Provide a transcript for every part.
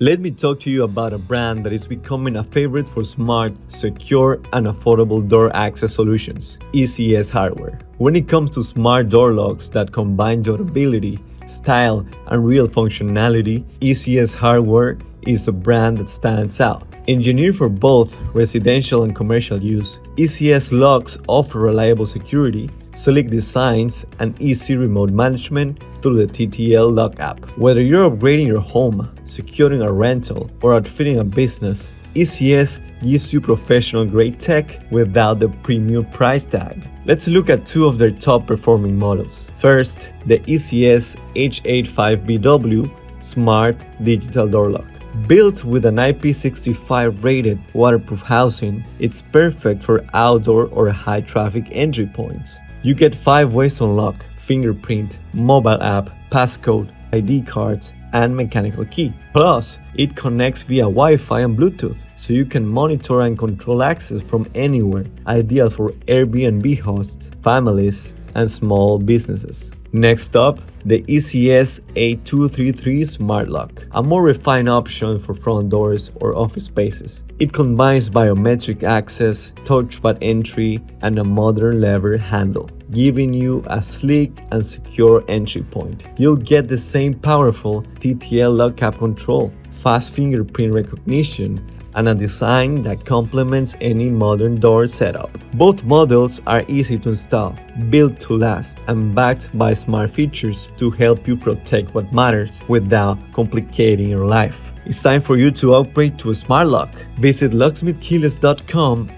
Let me talk to you about a brand that is becoming a favorite for smart, secure, and affordable door access solutions, ECS Hardware. When it comes to smart door locks that combine durability, style, and real functionality, ECS Hardware is a brand that stands out. Engineered for both residential and commercial use, ECS locks offer reliable security, sleek designs, and easy remote management through the TTLock app. Whether you're upgrading your home, securing a rental, or outfitting a business, ECS gives you professional-grade tech without the premium price tag. Let's look at two of their top-performing models. First, the ECS H85B-W Smart Digital Door Lock. Built with an IP65 rated waterproof housing, it's perfect for outdoor or high traffic entry points. You get 5 ways to unlock: fingerprint, mobile app, passcode, ID cards, and mechanical key. Plus, it connects via Wi-Fi and Bluetooth, so you can monitor and control access from anywhere, ideal for Airbnb hosts, families, and small businesses. Next up, the ECS A233 Smart Lock, a more refined option for front doors or office spaces. It combines biometric access, touchpad entry, and a modern lever handle, giving you a sleek and secure entry point. You'll get the same powerful TTLock cap control, fast fingerprint recognition, and a design that complements any modern door setup. Both models are easy to install, built to last, and backed by smart features to help you protect what matters without complicating your life. It's time for you to upgrade to a smart lock. Visit locksmiths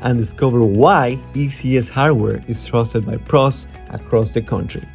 and discover why ECS Hardware is trusted by pros across the country.